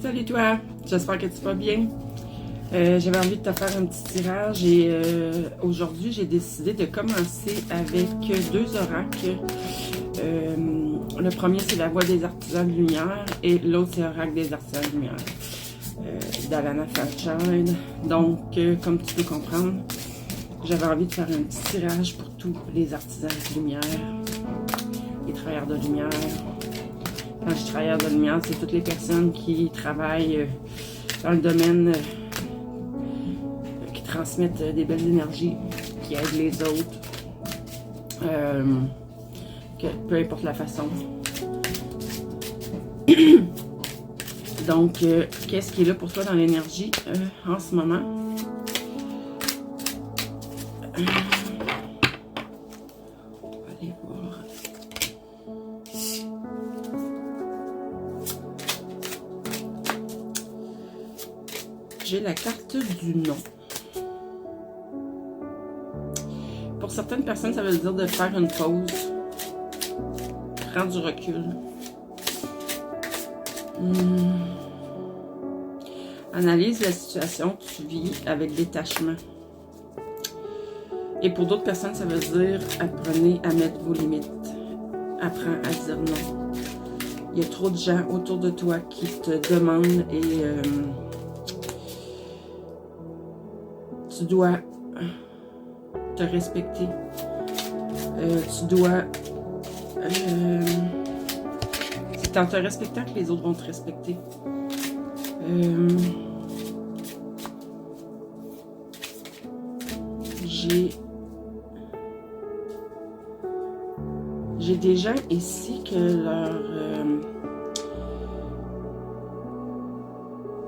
Salut toi, j'espère que tu vas bien. J'avais envie de te faire un petit tirage et aujourd'hui j'ai décidé de commencer avec deux oracles. Le premier c'est la voix des artisans de lumière et l'autre c'est l'oracle des artisans de lumière d'Alana Fairchild. Donc comme tu peux comprendre, j'avais envie de faire un petit tirage pour tous les artisans de lumière, les travailleurs de lumière. Quand je dis travailleurs de lumière, c'est toutes les personnes qui travaillent dans le domaine, qui transmettent des belles énergies, qui aident les autres, peu importe la façon. Donc, qu'est-ce qui est là pour toi dans l'énergie en ce moment? On va aller voir. J'ai la carte du non. Pour certaines personnes, ça veut dire de faire une pause, prendre du recul. Analyse la situation que tu vis avec détachement. Et pour d'autres personnes, ça veut dire apprenez à mettre vos limites. Apprends à dire non. Il y a trop de gens autour de toi qui te demandent et tu dois te respecter. Tu dois... c'est en te respectant que les autres vont te respecter. J'ai des gens ici que leur...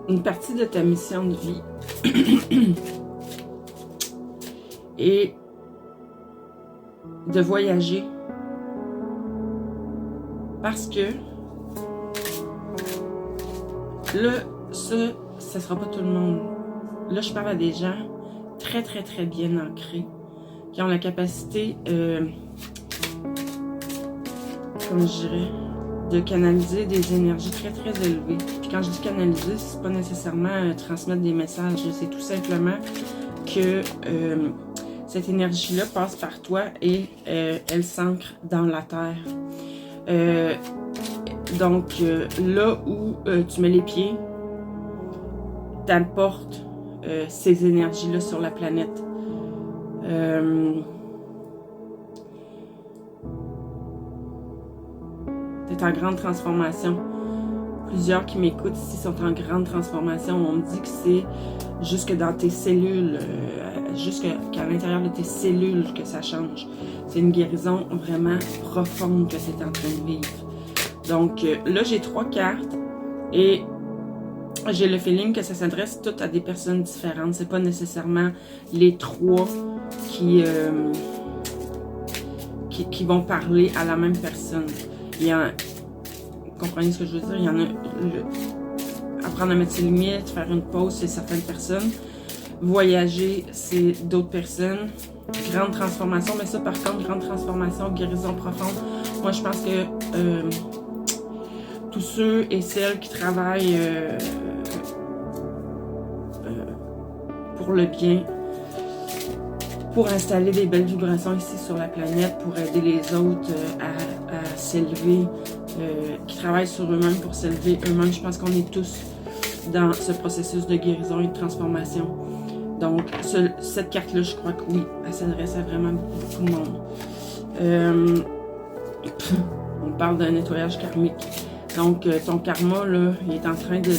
une partie de ta mission de vie et de voyager parce que là, ça sera pas tout le monde. Là, je parle à des gens très bien ancrés qui ont la capacité, comme je dirais, de canaliser des énergies très élevées. Puis quand je dis canaliser, c'est pas nécessairement transmettre des messages, c'est tout simplement que cette énergie-là passe par toi et elle s'ancre dans la terre. Donc, là où tu mets les pieds, t'apportes ces énergies-là sur la planète. T'es en grande transformation. Plusieurs qui m'écoutent ici sont en grande transformation. On me dit que c'est jusque dans tes cellules, jusqu'à l'intérieur de tes cellules que ça change. C'est une guérison vraiment profonde que c'est en train de vivre. Donc là, j'ai 3 cartes et j'ai le feeling que ça s'adresse toutes à des personnes différentes. C'est pas nécessairement les 3 qui vont parler à la même personne. Il y a, vous comprenez ce que je veux dire? Il y en a, apprendre à mettre ses limites, faire une pause, c'est certaines personnes. Voyager, c'est d'autres personnes. Grande transformation, mais ça par contre, grande transformation, guérison profonde. Moi, je pense que tous ceux et celles qui travaillent pour le bien, pour installer des belles vibrations ici sur la planète, pour aider les autres à s'élever, qui travaillent sur eux-mêmes pour s'élever eux-mêmes. Je pense qu'on est tous dans ce processus de guérison et de transformation. Donc, cette carte-là, je crois que oui, elle s'adresse à vraiment beaucoup de monde. On parle d'un nettoyage karmique. Donc, ton karma, là, il est en train de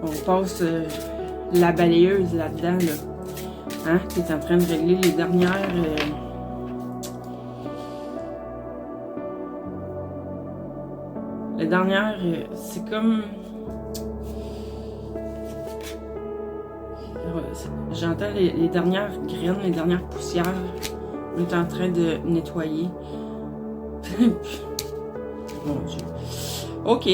on passe la balayeuse là-dedans, là. Hein? Tu es en train de régler les dernières... les dernières... c'est comme... J'entends les dernières graines, les dernières poussières. On est en train de nettoyer. Mon Dieu. Ok,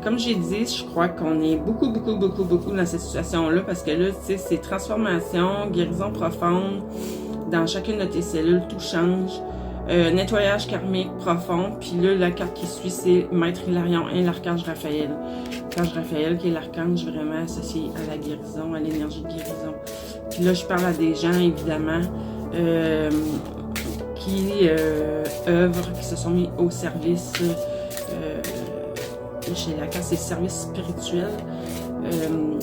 comme j'ai dit, je crois qu'on est beaucoup dans cette situation-là parce que là, tu sais, c'est transformation, guérison profonde. Dans chacune de tes cellules, tout change. Nettoyage karmique profond. Puis là, la carte qui suit, c'est Maître Hilarion et l'Archange Raphaël. l'archange Raphaël, qui est l'archange vraiment associé à la guérison, à l'énergie de guérison. Puis là, je parle à des gens, évidemment, qui œuvrent, qui se sont mis au service, chez Lacan, c'est service spirituel.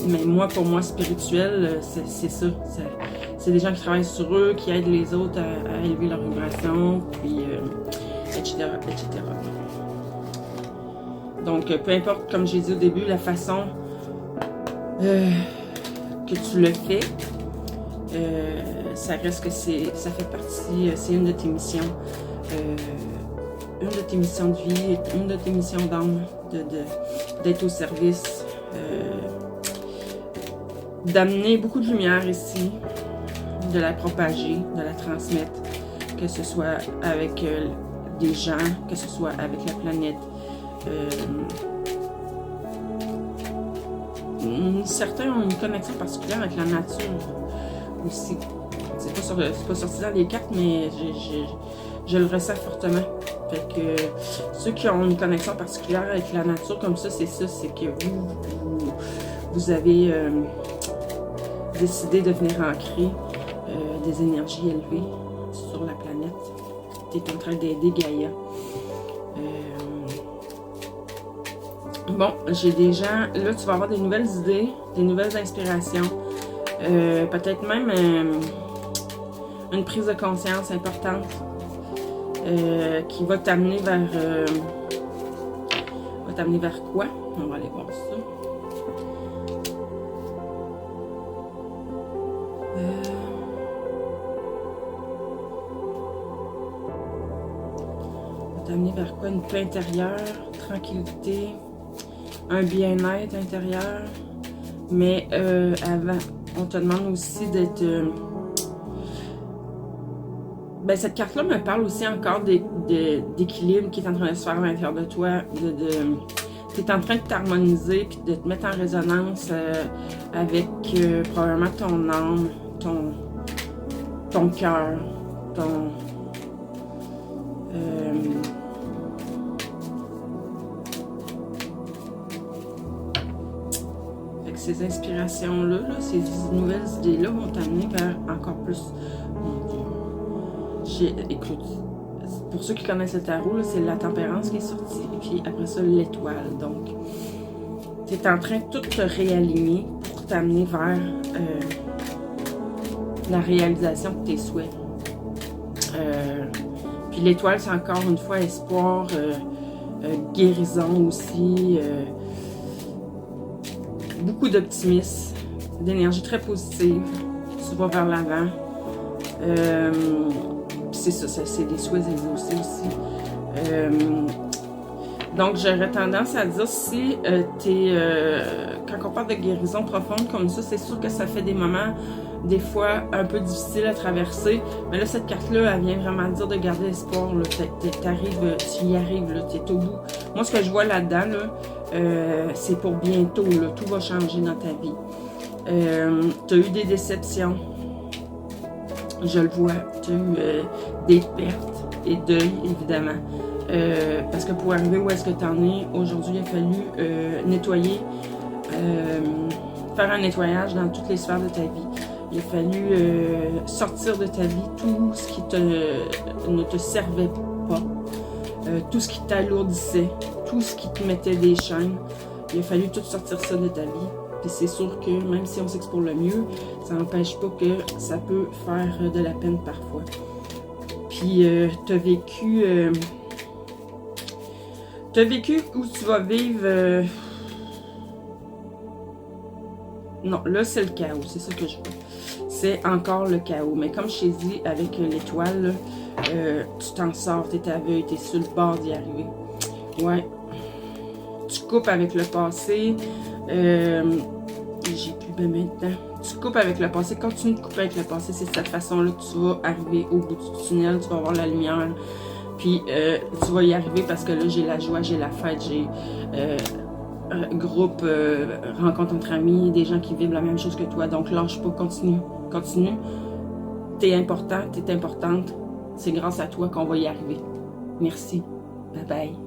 Mais moi, pour moi, spirituel, c'est ça. C'est des gens qui travaillent sur eux, qui aident les autres à élever leur vibration, puis etc., etc. Donc, peu importe, comme j'ai dit au début, la façon que tu le fais, ça reste que ça fait partie, c'est une de tes missions. Une de tes missions de vie, une de tes missions d'âme, d'être au service, d'amener beaucoup de lumière ici, de la propager, de la transmettre, que ce soit avec des gens, que ce soit avec la planète. Certains ont une connexion particulière avec la nature aussi. C'est pas sorti dans les cartes, mais je le ressens fortement. Fait que ceux qui ont une connexion particulière avec la nature comme ça, c'est que vous avez décidé de venir ancrer des énergies élevées sur la planète. Tu es en train d'aider Gaïa. Bon, j'ai des gens, là tu vas avoir des nouvelles idées, des nouvelles inspirations, peut-être même une prise de conscience importante qui va t'amener vers quoi? On va aller voir ça. Va t'amener vers quoi? Une paix intérieure, tranquillité, un bien-être intérieur, mais avant, on te demande aussi d'être... ben, cette carte-là me parle aussi encore d'équilibre qui est en train de se faire à l'intérieur de toi, tu es en train de t'harmoniser puis de te mettre en résonance avec probablement ton âme, ton cœur, ces inspirations-là, ces nouvelles idées-là vont t'amener vers encore plus. Écoute, pour ceux qui connaissent le tarot, c'est la tempérance qui est sortie, et puis après ça, l'étoile. Donc, tu es en train de tout te réaligner pour t'amener vers la réalisation de tes souhaits. Puis l'étoile, c'est encore une fois espoir, guérison aussi, beaucoup d'optimisme, d'énergie très positive. Tu vas vers l'avant. C'est ça, c'est des souhaits exaucés aussi. Donc, j'aurais tendance à dire, si quand on parle de guérison profonde comme ça, c'est sûr que ça fait des moments, des fois, un peu difficiles à traverser. Mais là, cette carte-là, elle vient vraiment dire de garder espoir. Tu y arrives, tu es au bout. Moi, ce que je vois là-dedans, c'est pour bientôt. Là, tout va changer dans ta vie. Tu as eu des déceptions. Je le vois. Tu as eu des pertes et deuil, évidemment. Parce que pour arriver où est-ce que tu en es, aujourd'hui, il a fallu nettoyer, faire un nettoyage dans toutes les sphères de ta vie. Il a fallu sortir de ta vie tout ce qui ne te servait pas, tout ce qui t'alourdissait, tout ce qui te mettait des chaînes. Il a fallu tout sortir ça de ta vie. Puis c'est sûr que même si on sait que c'est pour le mieux, ça n'empêche pas que ça peut faire de la peine parfois. Puis tu as vécu où tu vas vivre... Non, là c'est le chaos, c'est ça que je vois. C'est encore le chaos. Mais comme je t'ai dit, avec l'étoile, tu t'en sors, tu es aveugle, tu es sur le bord d'y arriver. Ouais. Tu coupes avec le passé. J'ai plus bien maintenant. Tu coupes avec le passé. Continue de couper avec le passé. C'est de cette façon-là que tu vas arriver au bout du tunnel. Tu vas voir la lumière. Puis tu vas y arriver parce que là, j'ai la joie, j'ai la fête, j'ai groupe, rencontre entre amis, des gens qui vivent la même chose que toi. Donc lâche pas, continue. Continue. T'es important, t'es importante. C'est grâce à toi qu'on va y arriver. Merci. Bye bye.